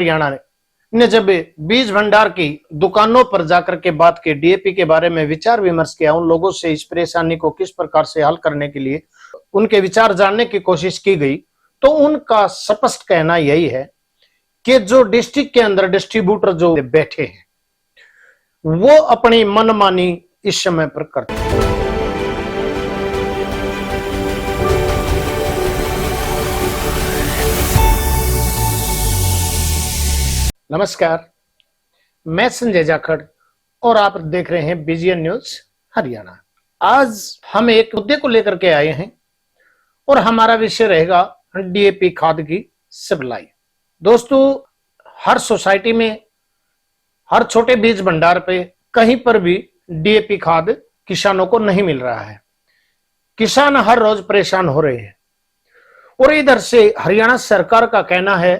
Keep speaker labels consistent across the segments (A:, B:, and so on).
A: हरियाणा ने जब बीज भंडार की दुकानों पर जाकर के बात की, डीएपी के बारे में विचार विमर्श किया, उन लोगों से इस परेशानी को किस प्रकार से हल करने के लिए उनके विचार जानने की कोशिश की गई, तो उनका स्पष्ट कहना यही है कि जो डिस्ट्रिक्ट के अंदर डिस्ट्रीब्यूटर जो बैठे हैं वो अपनी मनमानी इस समय पर करते हैं। नमस्कार, मैं संजय जाखड़ और आप देख रहे हैं बीजीएन न्यूज हरियाणा। आज हम एक मुद्दे को लेकर के आए हैं और हमारा विषय रहेगा डीएपी खाद की सप्लाई। दोस्तों, हर सोसाइटी में, हर छोटे बीज भंडार पे कहीं पर भी डीएपी खाद किसानों को नहीं मिल रहा है। किसान हर रोज परेशान हो रहे हैं और इधर से हरियाणा सरकार का कहना है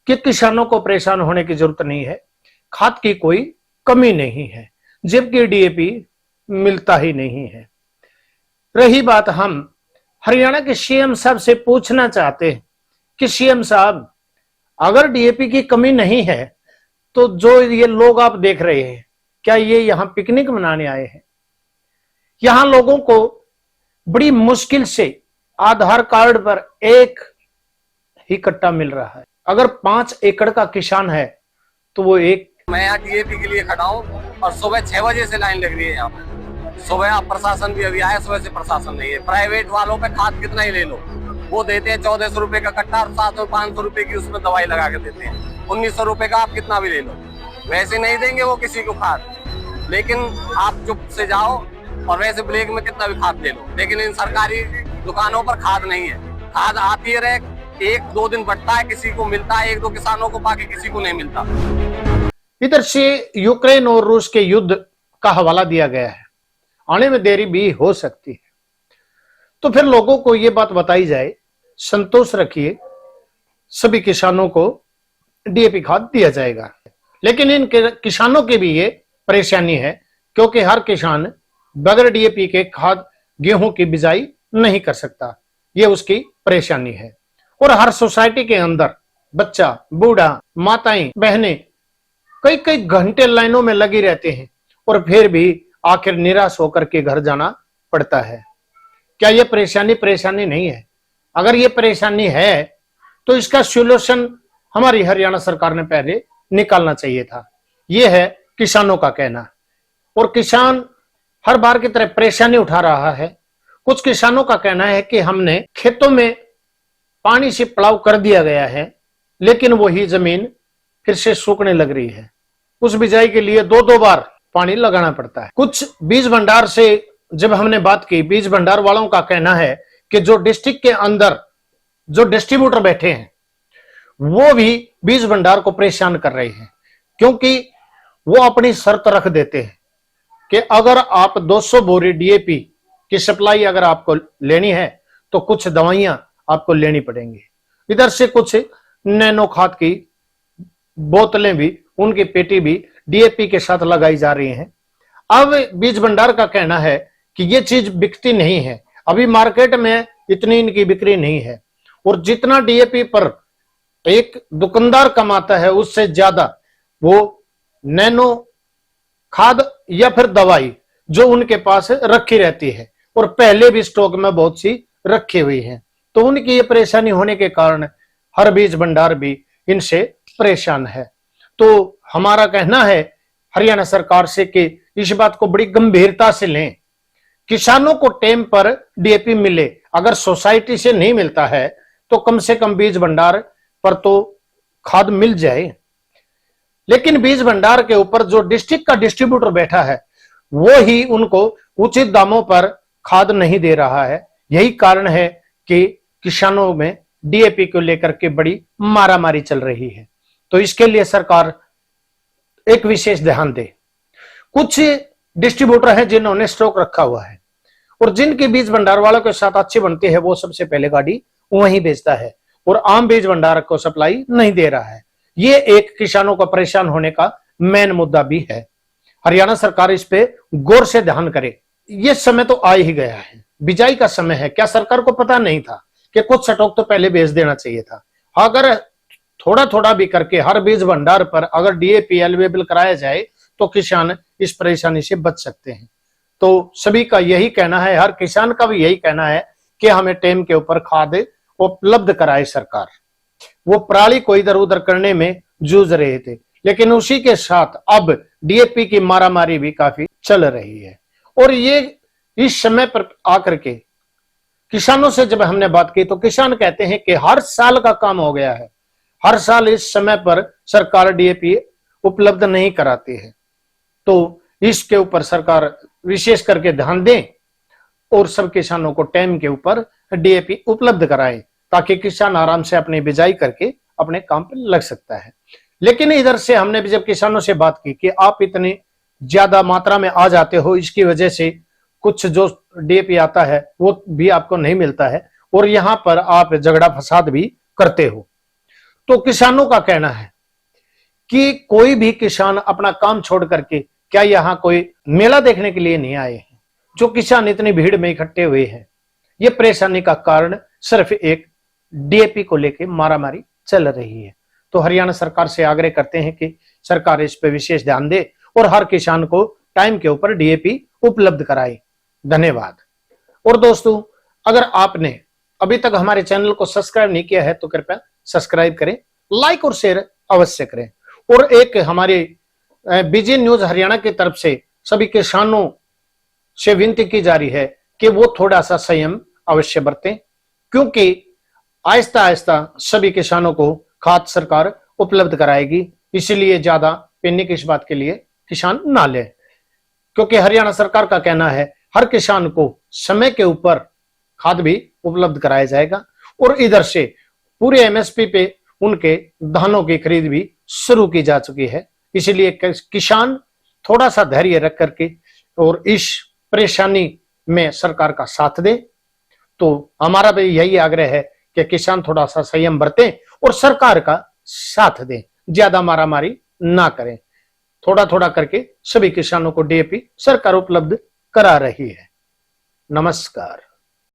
A: कि किसानों को परेशान होने की जरूरत नहीं है, खाद की कोई कमी नहीं है, जबकि डीएपी मिलता ही नहीं है। रही बात, हम हरियाणा के सीएम साहब से पूछना चाहते हैं कि सीएम साहब, अगर डीएपी की कमी नहीं है तो जो ये लोग आप देख रहे हैं, क्या ये यहां पिकनिक मनाने आए हैं? यहां लोगों को बड़ी मुश्किल से आधार कार्ड पर एक ही कट्टा मिल रहा है। अगर 5 एकड़ का किसान है तो वो एक।
B: मैं यहाँ डीएपी के लिए खड़ा हूँ और सुबह 6 बजे से लाइन लग रही है यहाँ पे। सुबह आप प्रशासन भी अभी आया, सुबह से प्रशासन नहीं है। प्राइवेट वालों पे खाद कितना ही ले लो, वो देते हैं 1400 रुपए का कट्टा और 500 रुपए की उसमें दवाई लगा के देते हैं। 1900 रुपए का आप कितना भी ले लो, वैसे नहीं देंगे वो किसी को खाद। लेकिन आप चुप से जाओ और वैसे ब्लैक में कितना भी खाद ले लो, लेकिन इन सरकारी दुकानों पर खाद नहीं है। खाद आती है, 1-2 दिन बढ़ता है, किसी को मिलता है, 1-2 किसानों को, बाकी किसी को नहीं मिलता।
A: इधर से यूक्रेन और रूस के युद्ध का हवाला दिया गया है, आने में देरी भी हो सकती है। तो फिर लोगों को यह बात बताई जाए, संतोष रखिए, सभी किसानों को डीएपी खाद दिया जाएगा। लेकिन इन किसानों की भी ये परेशानी है, क्योंकि हर किसान बगैर डीएपी के खाद गेहूं की बिजाई नहीं कर सकता। ये उसकी परेशानी है। और हर सोसाइटी के अंदर बच्चा, बूढ़ा, माताएं, बहनें कई कई घंटे लाइनों में लगी रहते हैं और फिर भी आखिर निराश होकर के घर जाना पड़ता है। क्या ये परेशानी नहीं है? अगर ये परेशानी है तो इसका सॉल्यूशन हमारी हरियाणा सरकार ने पहले निकालना चाहिए था। ये है किसानों का कहना। और किसान हर बार की तरह परेशानी उठा रहा है। कुछ किसानों का कहना है कि हमने खेतों में पानी से पड़ाव कर दिया गया है, लेकिन वही जमीन फिर से सूखने लग रही है। उस बिजाई के लिए 2-2 बार पानी लगाना पड़ता है। कुछ बीज भंडार से जब हमने बात की, बीज भंडार वालों का कहना है कि जो डिस्ट्रिक्ट के अंदर जो डिस्ट्रीब्यूटर बैठे हैं वो भी बीज भंडार को परेशान कर रहे हैं, क्योंकि वो अपनी शर्त रख देते हैं कि अगर आप 200 बोरी डीएपी की सप्लाई अगर आपको लेनी है तो कुछ दवाइयां आपको लेनी पड़ेंगी। इधर से कुछ नैनो खाद की बोतलें भी, उनकी पेटी भी डीएपी के साथ लगाई जा रही हैं। अब बीज भंडार का कहना है कि ये चीज बिकती नहीं है, अभी मार्केट में इतनी इनकी बिक्री नहीं है, और जितना डीएपी पर एक दुकानदार कमाता है उससे ज्यादा वो नैनो खाद या फिर दवाई जो उनके पास रखी रहती है, और पहले भी स्टॉक में बहुत सी रखी हुई है। तो उनकी ये परेशानी होने के कारण हर बीज भंडार भी इनसे परेशान है। तो हमारा कहना है हरियाणा सरकार से कि इस बात को बड़ी गंभीरता से लें, किसानों को टाइम पर डीएपी मिले। अगर सोसाइटी से नहीं मिलता है तो कम से कम बीज भंडार पर तो खाद मिल जाए। लेकिन बीज भंडार के ऊपर जो डिस्ट्रिक्ट का डिस्ट्रीब्यूटर बैठा है वो ही उनको उचित दामों पर खाद नहीं दे रहा है। यही कारण है कि किसानों में डीएपी को लेकर के बड़ी मारामारी चल रही है। तो इसके लिए सरकार एक विशेष ध्यान दे। कुछ डिस्ट्रीब्यूटर हैं जिन्होंने स्टॉक रखा हुआ है और जिनके बीज भंडार वालों के साथ अच्छी बनती है, वो सबसे पहले गाड़ी वहीं बेचता है और आम बीज भंडार को सप्लाई नहीं दे रहा है। ये एक किसानों को परेशान होने का मेन मुद्दा भी है। हरियाणा सरकार इस पे गौर से ध्यान करे। ये समय तो आ ही गया है, बिजाई का समय है। क्या सरकार को पता नहीं था कि कुछ स्टॉक तो पहले बेच देना चाहिए था? अगर थोड़ा थोड़ा भी करके हर बीज भंडार पर अगर डीएपी अवेलेबल कराया जाए तो किसान इस परेशानी से बच सकते हैं। तो सभी का यही कहना है, हर किसान का भी यही कहना है कि हमें टाइम के ऊपर खाद उपलब्ध कराए सरकार। वो पराली को इधर उधर करने में जूझ रहे थे, लेकिन उसी के साथ अब डीएपी की मारामारी भी काफी चल रही है। और ये इस समय पर आकर के किसानों से जब हमने बात की तो किसान कहते हैं कि हर साल का काम हो गया है, हर साल इस समय पर सरकार डीएपी उपलब्ध नहीं कराती है। तो इसके ऊपर सरकार विशेष करके ध्यान दें और सब किसानों को टाइम के ऊपर डीएपी उपलब्ध कराए, ताकि किसान आराम से अपनी बिजाई करके अपने काम पर लग सकता है। लेकिन इधर से हमने भी जब किसानों से बात की कि आप इतनी ज्यादा मात्रा में आ जाते हो, इसकी वजह से कुछ जो डीएपी आता है वो भी आपको नहीं मिलता है और यहां पर आप झगड़ा फसाद भी करते हो। तो किसानों का कहना है कि कोई भी किसान अपना काम छोड़ करके क्या यहाँ कोई मेला देखने के लिए नहीं आए हैं? जो किसान इतनी भीड़ में इकट्ठे हुए हैं, ये परेशानी का कारण सिर्फ एक डीएपी को लेकर मारामारी चल रही है। तो हरियाणा सरकार से आग्रह करते हैं कि सरकार इस पर विशेष ध्यान दे और हर किसान को टाइम के ऊपर डीएपी उपलब्ध कराए। धन्यवाद। और दोस्तों, अगर आपने अभी तक हमारे चैनल को सब्सक्राइब नहीं किया है तो कृपया सब्सक्राइब करें, लाइक और शेयर अवश्य करें। और एक हमारे बीजी न्यूज हरियाणा की तरफ से सभी किसानों से विनती की जा रही है कि वो थोड़ा सा संयम अवश्य बरतें, क्योंकि आहिस्ता आहिस्ता सभी किसानों को खाद सरकार उपलब्ध कराएगी। इसलिए ज्यादा पैनिक इस बात के लिए किसान ना ले, क्योंकि हरियाणा सरकार का कहना है हर किसान को समय के ऊपर खाद भी उपलब्ध कराया जाएगा और इधर से पूरे एमएसपी पे उनके धानों की खरीद भी शुरू की जा चुकी है। इसलिए किसान थोड़ा सा धैर्य रख करके और इस परेशानी में सरकार का साथ दे। तो हमारा भी यही आग्रह है कि किसान थोड़ा सा संयम बरतें और सरकार का साथ दें, ज्यादा मारामारी ना करें। थोड़ा थोड़ा करके सभी किसानों को डीएपी सरकार उपलब्ध करा रही है। नमस्कार।